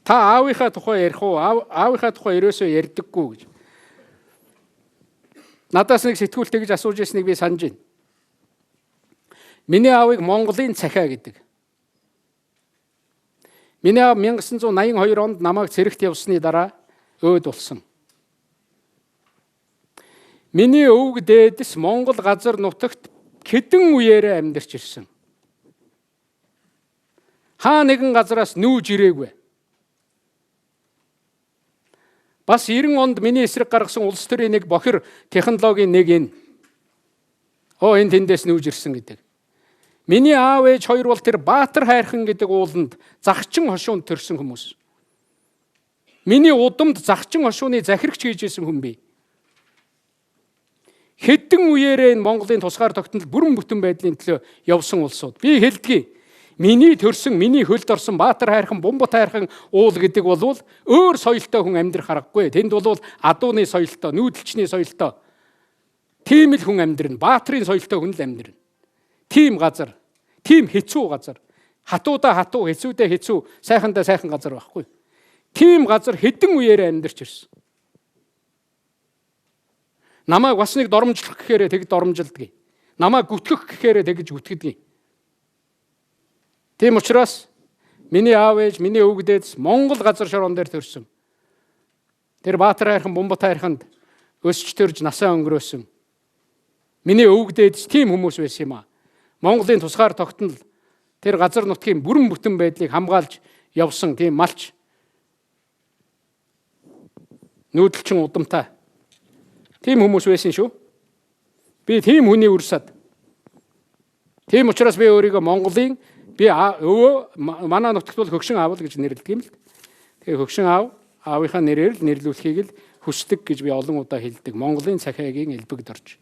Та аавынхаа тухай ярих уу? Аавынхаа тухай ерөөсөө ярьдаггүй гэж. Надаас нэг сэтгүүлт гэж асууж ирснийг би санаж байна. Миний аавыг Монголын цахиа гэдэг. Миний аав 1982 онд намайг цэрэгт явсны дараа өөд болсон. Миний өвөг дээдэс Монгол газар нутагт хэдэн үеэрээ амьдарч ирсэн. Хаа нэгэн газараас нүүж ирээгүй. Бас 90 онд миний эсрэг гаргасан улс төрийн нэг бохир технологийн нэг энэ. Энэ тэндээс нүүж ирсэн гэдэг. Миний аав ээж хоёр бол тэр Баатар хайрхан гэдэг ууланд Загчин хошуунд төрсэн хүмүүс. Миний удамд Загчин хошууны захирагч хийжсэн хүн бий. Хэдэн үеэрээ энэ Монголын тусгаар тогтнол бүрэн бүтэн байдлын төлөө явсан улсууд. Би хэлдгийг миний төрсөн, миний хөлд орсон Баатар хайрхан, Бумбат хайрхан уул гэдэг бол өөр соёлтой хүн амьдрах аргагүй. Тэнд бол адууны соёлтой, нүүдэлчний соёлтой. Тийм л хүн амьдрна. Баатарын соёлтой хүн л амьдрна. Тийм газар, тийм хэцүү газар. Хатуудаа хатуу, хэцүүдээ хэцүү, сайхандаа сайхан газар байхгүй. Тийм газар хэдэн үеэрээ амьдарч ирсэн. Намайг бас нэг доромжлох гэхээрээ тэгж доромжилдгийг. Намайг гүтгэх гэхээрээ тэгж гүтгэдэг. Тийм учраас миний аав ээж, миний өвөг дээдэс Монгол газар шороон дээр төрсөн. Тэр Баатар хайрхан, Бумбат хайрханд өсч төрж насаа өнгөрөөсөн. Миний өвөг дээдэс тийм хүмүүс байсан юм аа. Монголын тусгаар тогтнол тэр газар нутгийн бүрэн бүтэн байдлыг хамгаалж явсан тийм малч нүүдэлчин удамтай. Тийм хүмүүс байсан шүү. Би тийм хүний үрсад. Тийм учраас би өөрийгөө Монголын манай нутагт бол хөгшин аав гэж нэрлэдэг юм л. Тэгээ хөгшин аав, аавынхаа нэрээр л нэрлүүлэхийг л хүсдэг гэж би олон удаа хэлдэг. Монголын цахиагийн элбэгд орж.